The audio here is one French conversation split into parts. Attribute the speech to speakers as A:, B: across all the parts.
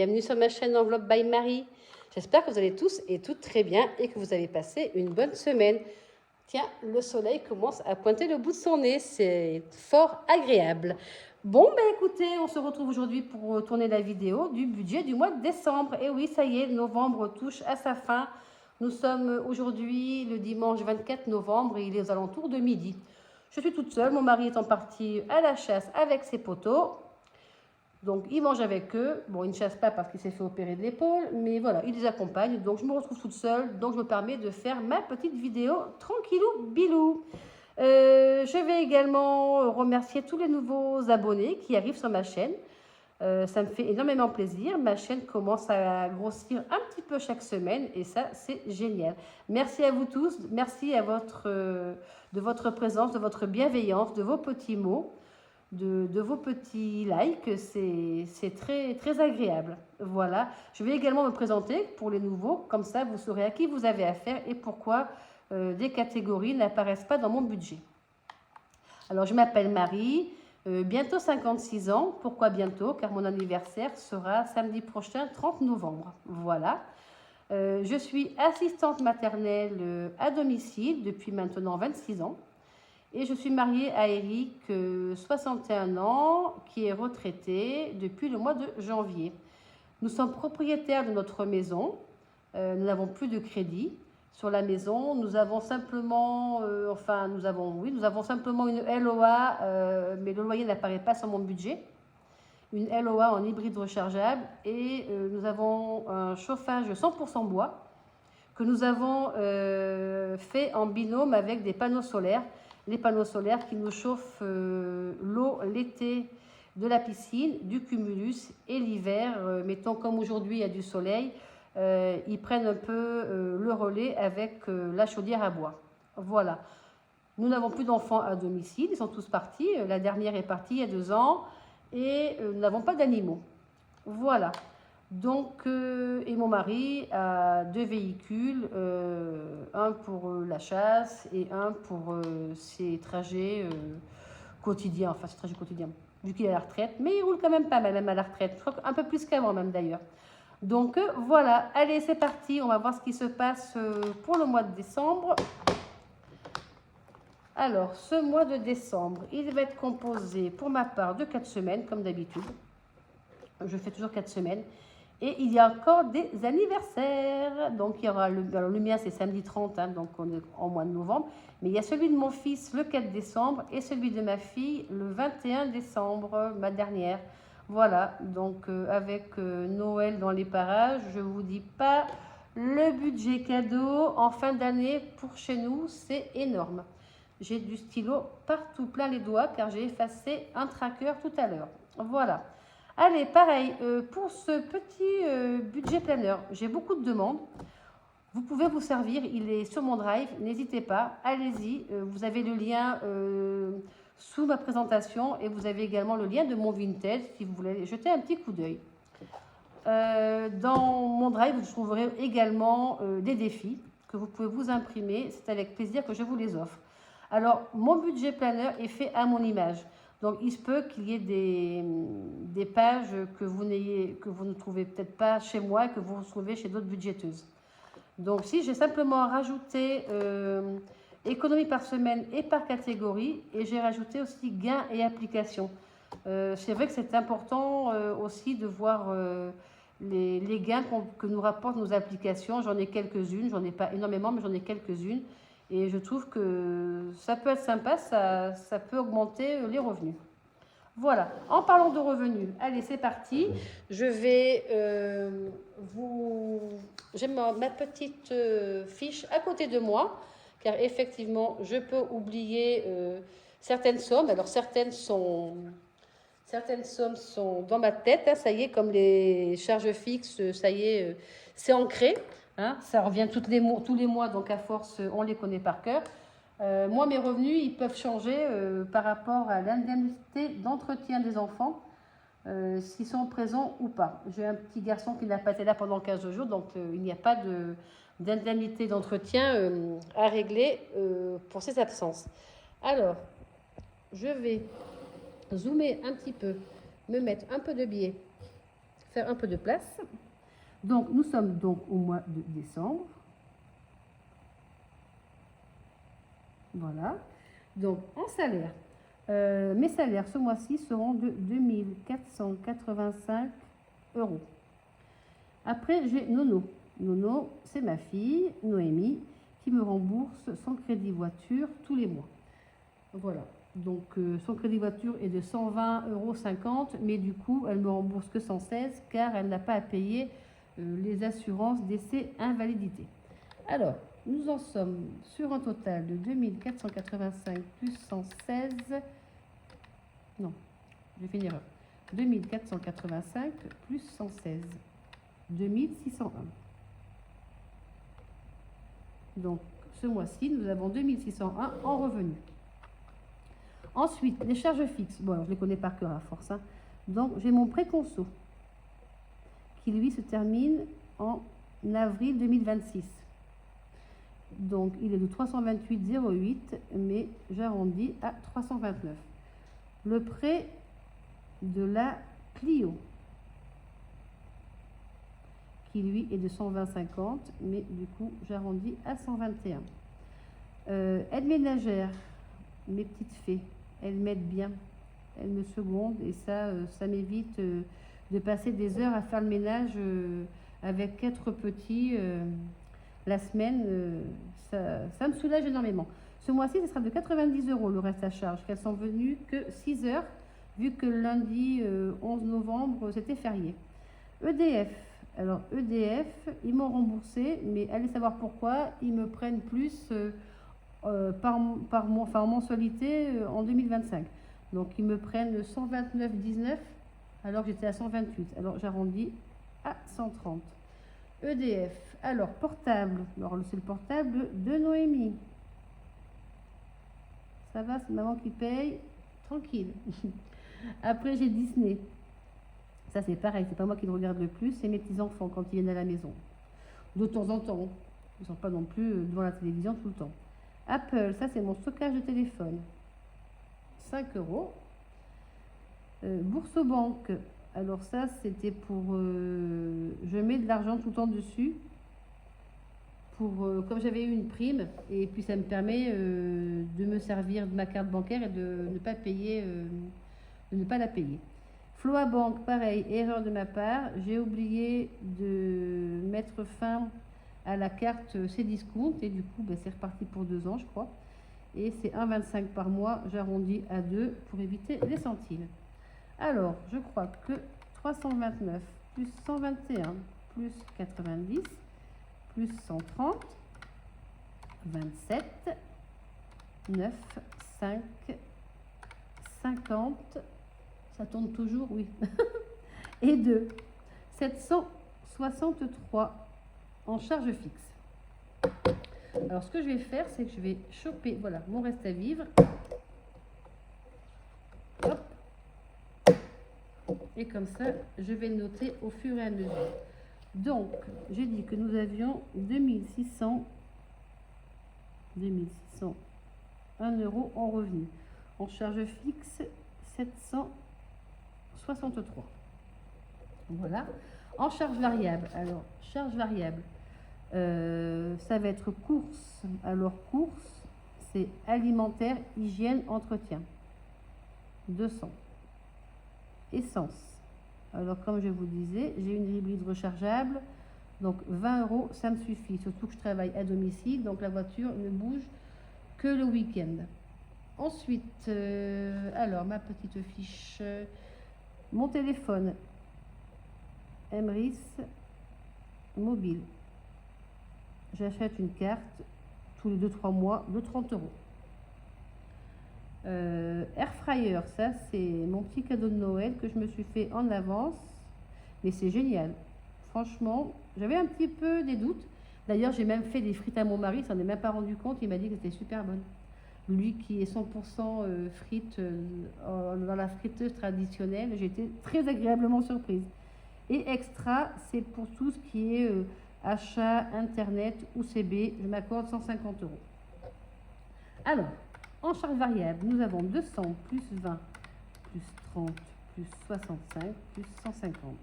A: bienvenue sur ma chaîne Enveloppe by Marie. J'espère que vous allez tous et toutes très bien et que vous avez passé une bonne semaine. Tiens, le soleil commence à pointer le bout de son nez, c'est fort agréable. Bon, ben écoutez, on se retrouve aujourd'hui pour tourner la vidéo du budget du mois de décembre. Et oui, ça y est, novembre touche à sa fin. Nous sommes aujourd'hui le dimanche 24 novembre et il est aux alentours de midi. Je suis toute seule, mon mari étant parti à la chasse avec ses poteaux. Donc, il mange avec eux. Bon, il ne chasse pas parce qu'il s'est fait opérer de l'épaule, mais voilà, il les accompagne. Donc, je me retrouve toute seule. Donc, je me permets de faire ma petite vidéo tranquillou bilou. Je vais également remercier tous les nouveaux abonnés qui arrivent sur ma chaîne. Ça me fait énormément plaisir. Ma chaîne commence à grossir un petit peu chaque semaine et ça, c'est génial. Merci à vous tous. Merci à de votre présence, de votre bienveillance, de vos petits mots. De vos petits likes, c'est très, très agréable. Voilà, je vais également me présenter pour les nouveaux, comme ça vous saurez à qui vous avez affaire et pourquoi des catégories n'apparaissent pas dans mon budget. Alors je m'appelle Marie, bientôt 56 ans, pourquoi bientôt? Car mon anniversaire sera samedi prochain, 30 novembre. Voilà. Je suis assistante maternelle à domicile depuis maintenant 26 ans. Et je suis mariée à Eric, 61 ans, qui est retraité depuis le mois de janvier. Nous sommes propriétaires de notre maison. Nous n'avons plus de crédit sur la maison. Nous avons simplement, nous avons simplement une LOA, mais le loyer n'apparaît pas sur mon budget. Une LOA en hybride rechargeable et nous avons un chauffage 100% bois que nous avons fait en binôme avec des panneaux solaires. Les panneaux solaires qui nous chauffent l'eau l'été de la piscine, du cumulus et l'hiver, mettons comme aujourd'hui il y a du soleil, ils prennent un peu le relais avec la chaudière à bois. Voilà. Nous n'avons plus d'enfants à domicile, ils sont tous partis. La dernière est partie il y a 2 ans et nous n'avons pas d'animaux. Voilà. Donc, et mon mari a 2 véhicules, un pour la chasse et un pour ses trajets quotidiens, enfin ses trajets quotidiens, vu qu'il est à la retraite, mais il roule quand même pas mal, même à la retraite, je crois un peu plus qu'avant même d'ailleurs. Donc voilà, allez c'est parti, on va voir ce qui se passe pour le mois de décembre. Alors, ce mois de décembre, il va être composé pour ma part de 4 semaines, comme d'habitude. Je fais toujours 4 semaines. Et il y a encore des anniversaires. Donc, il y aura le mien, c'est samedi 30, hein, donc on est en mois de novembre. Mais il y a celui de mon fils le 4 décembre et celui de ma fille le 21 décembre, ma dernière. Voilà, donc avec Noël dans les parages, je ne vous dis pas, le budget cadeau en fin d'année pour chez nous, c'est énorme. J'ai du stylo partout plein les doigts car j'ai effacé un tracker tout à l'heure. Voilà. Allez, pareil, pour ce petit budget planner, j'ai beaucoup de demandes. Vous pouvez vous servir, il est sur mon drive, n'hésitez pas, allez-y. Vous avez le lien sous ma présentation et vous avez également le lien de mon Vinted si vous voulez jeter un petit coup d'œil. Dans mon drive, vous trouverez également des défis que vous pouvez vous imprimer. C'est avec plaisir que je vous les offre. Alors, mon budget planner est fait à mon image. Donc, il se peut qu'il y ait des pages que vous ne trouvez peut-être pas chez moi et que vous retrouvez chez d'autres budgéteuses. Donc, si j'ai simplement rajouté économie par semaine et par catégorie, et j'ai rajouté aussi gains et applications. C'est vrai que c'est important aussi de voir les gains que nous rapportent nos applications. J'en ai quelques-unes, j'en ai pas énormément, mais j'en ai quelques-unes. Et je trouve que ça peut être sympa, ça peut augmenter les revenus. Voilà, en parlant de revenus, allez, c'est parti. Je vais j'ai ma petite fiche à côté de moi, car effectivement, je peux oublier certaines sommes. Alors, certaines sommes sont dans ma tête, hein, ça y est, comme les charges fixes, ça y est, c'est ancré. Hein, ça revient tous les mois, donc à force, on les connaît par cœur. Moi, mes revenus, ils peuvent changer par rapport à l'indemnité d'entretien des enfants, s'ils sont présents ou pas. J'ai un petit garçon qui n'a pas été là pendant 15 jours, donc il n'y a pas d'indemnité d'entretien à régler pour ces absences. Alors, je vais zoomer un petit peu, me mettre un peu de biais, faire un peu de place. Donc, nous sommes donc au mois de décembre. Voilà. Donc, en salaire, mes salaires ce mois-ci seront de 2485 €. Après, j'ai Nono. Nono, c'est ma fille, Noémie, qui me rembourse son crédit voiture tous les mois. Voilà. Donc, son crédit voiture est de 120,50 €, mais du coup, elle me rembourse que 116 car elle n'a pas à payer les assurances décès invalidité. Alors, nous en sommes sur un total de 2485 plus 116. Non, j'ai fait une erreur. 2485 plus 116. 2601. Donc, ce mois-ci, nous avons 2601 en revenus. Ensuite, les charges fixes. Bon, alors, je les connais par cœur à force. Hein. Donc, j'ai mon préconso qui, lui, se termine en avril 2026. Donc, il est de 328,08, mais j'arrondis à 329. Le prêt de la Clio, qui lui est de 120,50, mais du coup, j'arrondis à 121. Aide ménagère, mes petites fées, elles m'aident bien, elles me secondent, et ça m'évite de passer des heures à faire le ménage avec 4 petits la semaine. Ça me soulage énormément. Ce mois-ci, ce sera de 90 € le reste à charge, qu'elles sont venues que 6 heures, vu que lundi 11 novembre, c'était férié. EDF. Alors, EDF, ils m'ont remboursé, mais allez savoir pourquoi, ils me prennent plus par mois, enfin en mensualité en 2025. Donc, ils me prennent 129,19 alors que j'étais à 128. Alors, j'arrondis à 130. EDF. Alors, portable. Alors, c'est le portable de Noémie. Ça va, c'est maman qui paye. Tranquille. Après, j'ai Disney. Ça, c'est pareil. C'est pas moi qui le regarde le plus, c'est mes petits-enfants quand ils viennent à la maison. De temps en temps. Ils ne sont pas non plus devant la télévision tout le temps. Apple, ça, c'est mon stockage de téléphone. 5 €. Bourse banque. Alors ça, c'était pour... je mets de l'argent tout le temps dessus. Pour, comme j'avais eu une prime, et puis ça me permet de me servir de ma carte bancaire et de ne pas payer, de ne pas la payer. Floa Bank, pareil, erreur de ma part. J'ai oublié de mettre fin à la carte Cdiscount et du coup, c'est reparti pour 2 ans, je crois. Et c'est 1,25 € par mois. J'arrondis à 2 pour éviter les centimes. Alors, je crois que 329 plus 121 plus 90 plus 130, 27, 9, 5, 50, ça tourne toujours, oui, et 2, 763 en charge fixe. Alors, ce que je vais faire, c'est que je vais choper, voilà, mon reste à vivre. Hop. Et comme ça, je vais le noter au fur et à mesure. Donc, j'ai dit que nous avions 2601 € en revenus. En charge fixe, 763. Voilà. En charge variable, alors, charge variable, ça va être course. Alors, course, c'est alimentaire, hygiène, entretien. 200. Essence. Alors, comme je vous disais, j'ai une hybride rechargeable. Donc, 20 €, ça me suffit. Surtout que je travaille à domicile. Donc, la voiture ne bouge que le week-end. Ensuite, alors, ma petite fiche. Mon téléphone. Emrys mobile. J'achète une carte tous les 2-3 mois de 30 €. Air fryer, ça c'est mon petit cadeau de Noël que je me suis fait en avance, mais c'est génial. Franchement, j'avais un petit peu des doutes. D'ailleurs, j'ai même fait des frites à mon mari, il s'en est même pas rendu compte, il m'a dit que c'était super bonne. Lui qui est 100% frites dans la friteuse traditionnelle, j'ai été très agréablement surprise. Et extra, c'est pour tout ce qui est achat, internet ou CB, je m'accorde 150 €. Alors, en charge variable, nous avons 200 plus 20 plus 30 plus 65 plus 150.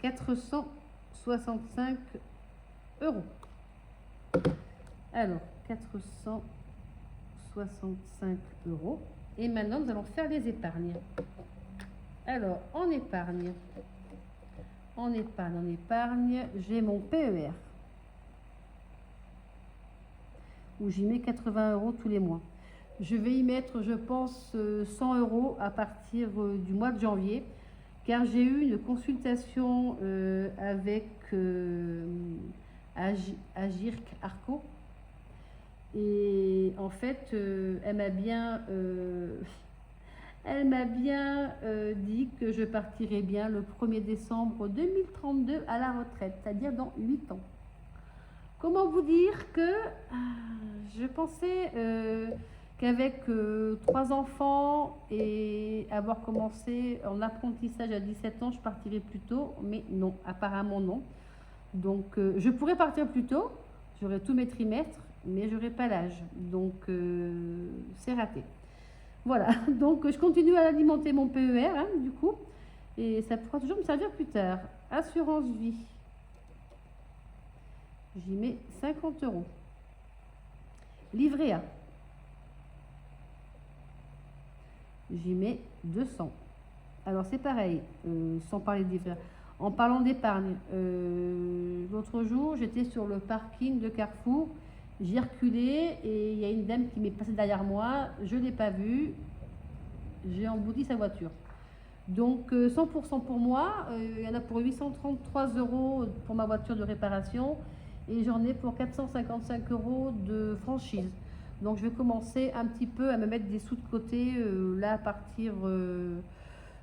A: 465 euros. Alors, 465 euros. Et maintenant, nous allons faire les épargnes. Alors, en épargne, j'ai mon PER, où j'y mets 80 euros tous les mois. Je vais y mettre, je pense, 100 euros à partir du mois de janvier, car j'ai eu une consultation avec Agirc Arco. Et en fait, elle m'a bien dit que je partirais bien le 1er décembre 2032 à la retraite, c'est-à-dire dans 8 ans. Comment vous dire que je pensais qu'avec 3 enfants et avoir commencé en apprentissage à 17 ans, je partirais plus tôt, mais non, apparemment non. Donc je pourrais partir plus tôt, j'aurai tous mes trimestres, mais je n'aurai pas l'âge, donc c'est raté. Voilà, donc je continue à alimenter mon PER, hein, du coup, et ça pourra toujours me servir plus tard. Assurance vie, j'y mets 50 euros. Livret A, j'y mets 200. Alors c'est pareil, sans parler de livret A. En parlant d'épargne, l'autre jour, j'étais sur le parking de Carrefour, j'ai reculé et il y a une dame qui m'est passée derrière moi, je ne l'ai pas vue, j'ai emboudi sa voiture. Donc 100% pour moi, il y en a pour 833 euros pour ma voiture de réparation et j'en ai pour 455 euros de franchise. Donc je vais commencer un petit peu à me mettre des sous de côté là à partir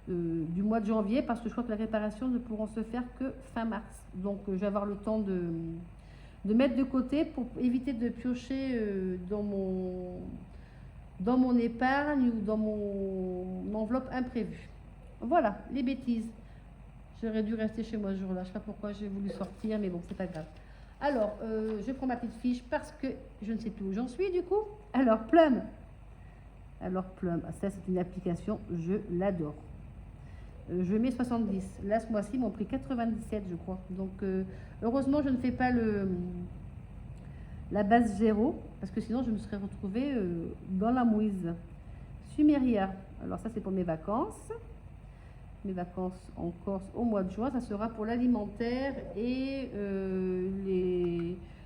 A: du mois de janvier, parce que je crois que les réparations ne pourront se faire que fin mars. Donc je vais avoir le temps de mettre de côté pour éviter de piocher dans mon épargne ou dans mon enveloppe imprévue. Voilà, les bêtises. J'aurais dû rester chez moi ce jour-là. Je ne sais pas pourquoi j'ai voulu sortir, mais bon, c'est pas grave. Alors, je prends ma petite fiche parce que je ne sais plus où j'en suis du coup. Alors, Plum. Ça c'est une application, je l'adore. Je mets 70. Là, ce mois-ci, ils m'ont pris 97, je crois. Donc, heureusement, je ne fais pas la base 0, parce que sinon, je me serais retrouvée dans la mouise. Sumeria. Alors, ça, c'est pour mes vacances. Mes vacances en Corse au mois de juin. Ça sera pour l'alimentaire et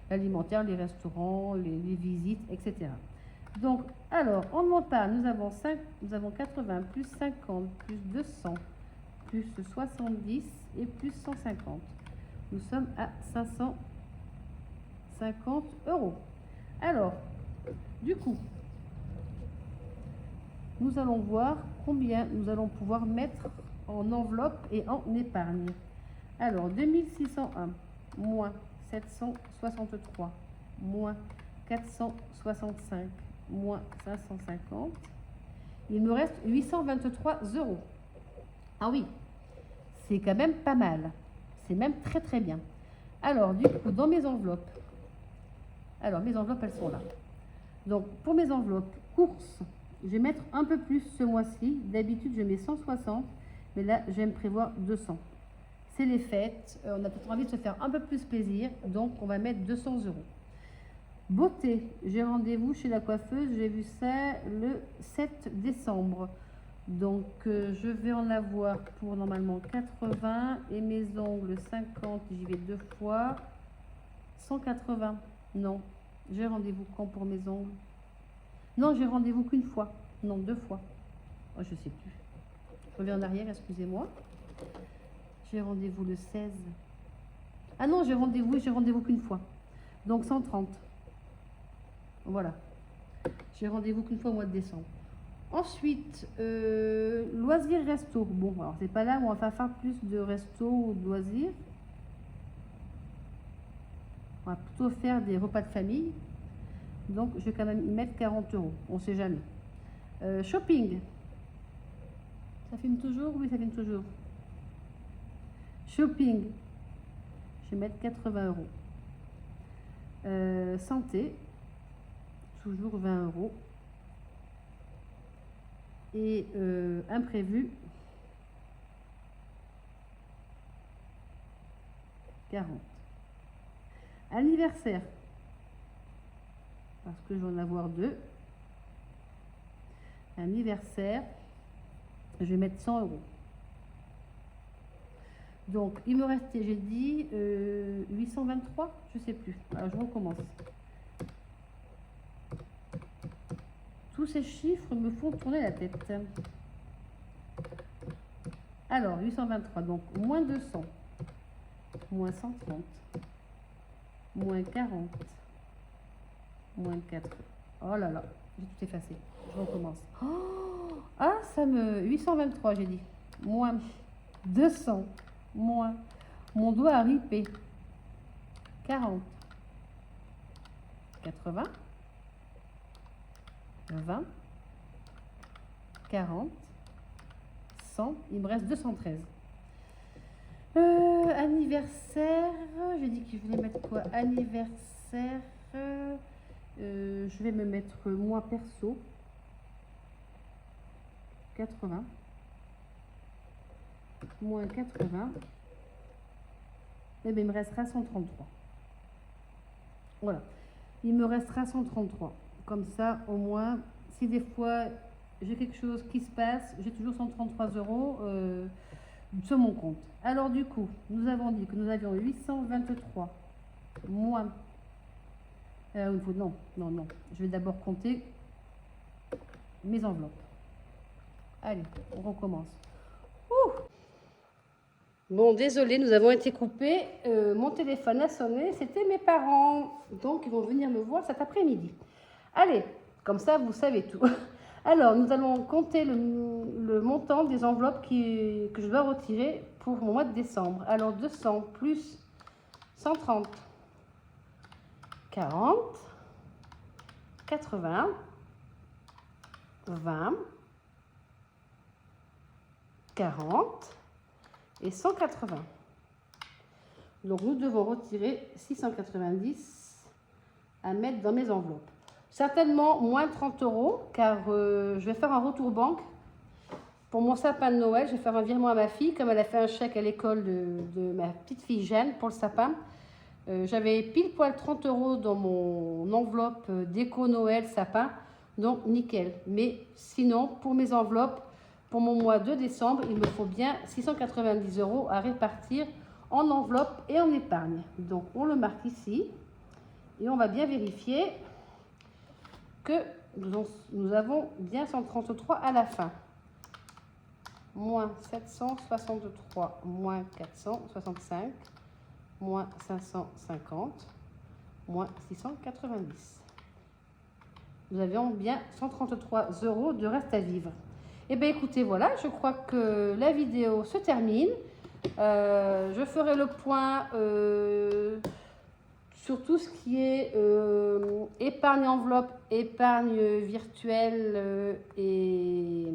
A: l'alimentaire, les restaurants, les visites, etc. Donc, alors, en montant, nous avons 80, plus 50, plus 200, plus 70 et plus 150. Nous sommes à 550 euros. Alors, du coup, nous allons voir combien nous allons pouvoir mettre en enveloppe et en épargne. Alors, 2601 moins 763 moins 465 moins 550. Il me reste 823 euros. Ah oui, c'est quand même pas mal. C'est même très très bien. Alors, du coup, dans mes enveloppes, mes enveloppes, elles sont là. Donc, pour mes enveloppes, courses, je vais mettre un peu plus ce mois-ci. D'habitude, je mets 160, mais là, je vais me prévoir 200. C'est les fêtes, on a peut-être envie de se faire un peu plus plaisir, donc on va mettre 200 euros. Beauté, j'ai rendez-vous chez la coiffeuse, j'ai vu ça le 7 décembre. Donc, je vais en avoir pour normalement 80 et mes ongles 50, j'y vais 2 fois. 180, non. J'ai rendez-vous quand pour mes ongles? Non, j'ai rendez-vous qu'une fois. Non, 2 fois. Oh, je sais plus. Je reviens en arrière, excusez-moi. J'ai rendez-vous le 16. Ah non, j'ai rendez-vous qu'une fois. Donc 130. Voilà. J'ai rendez-vous qu'une fois au mois de décembre. Ensuite, loisirs resto. Bon, alors c'est pas là où on va faire plus de resto ou de loisirs. On va plutôt faire des repas de famille. Donc, je vais quand même y mettre 40 euros. On ne sait jamais. Shopping. Ça filme toujours? Oui, ça filme toujours. Shopping. Je vais mettre 80 euros. Santé. Toujours 20 euros. Et imprévu. 40. Anniversaire. Parce que je vais en avoir 2. Anniversaire. Je vais mettre 100 euros. Donc, il me restait, j'ai dit, 823, je sais plus. Alors, je recommence. Tous ces chiffres me font tourner la tête. Alors, 823, donc moins 200, moins 130, moins 40, moins 4. Oh là là, j'ai tout effacé. Je recommence. Oh, ah, 823, j'ai dit. Moins 200, moins. Mon doigt a ripé. 40, 80, 20, 40, 100, il me reste 213. Anniversaire, j'ai dit que je voulais mettre quoi? Anniversaire, je vais me mettre moi perso, 80, moins 80, et bien il me restera 133. Voilà, il me restera 133. Comme ça, au moins, si des fois j'ai quelque chose qui se passe, j'ai toujours 133 euros sur mon compte. Alors du coup, nous avons dit que nous avions 823 moins... non, je vais d'abord compter mes enveloppes. Allez, on recommence. Ouh. Bon, désolé, nous avons été coupés. Mon téléphone a sonné, c'était mes parents. Donc, ils vont venir me voir cet après-midi. Allez, comme ça, vous savez tout. Alors, nous allons compter le montant des enveloppes que je dois retirer pour mon mois de décembre. Alors, 200 plus 130, 40, 80, 20, 40 et 180. Donc, nous devons retirer 690 à mettre dans mes enveloppes. Certainement moins 30 euros, car je vais faire un retour banque. Pour mon sapin de Noël, je vais faire un virement à ma fille, comme elle a fait un chèque à l'école de ma petite fille Jeanne pour le sapin. J'avais pile poil 30 euros dans mon enveloppe déco Noël sapin, donc nickel. Mais sinon, pour mes enveloppes, pour mon mois de décembre, il me faut bien 690 euros à répartir en enveloppe et en épargne. Donc, on le marque ici et on va bien vérifier que nous avons bien 133 à la fin. Moins 763, moins 465, moins 550, moins 690. Nous avions bien 133 euros de reste à vivre. Et bien écoutez, voilà, je crois que la vidéo se termine. Je ferai le point sur tout ce qui est épargne enveloppe, épargne virtuelle et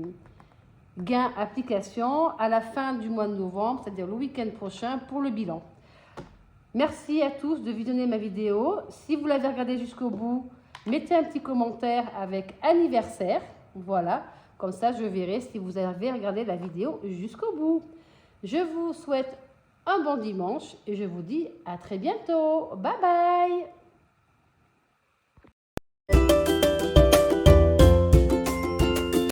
A: gain application à la fin du mois de novembre, c'est-à-dire le week-end prochain pour le bilan. Merci à tous de visionner ma vidéo. Si vous l'avez regardée jusqu'au bout, mettez un petit commentaire avec anniversaire. Voilà, comme ça je verrai si vous avez regardé la vidéo jusqu'au bout. Je vous souhaite un bon dimanche et je vous dis à très bientôt. Bye bye!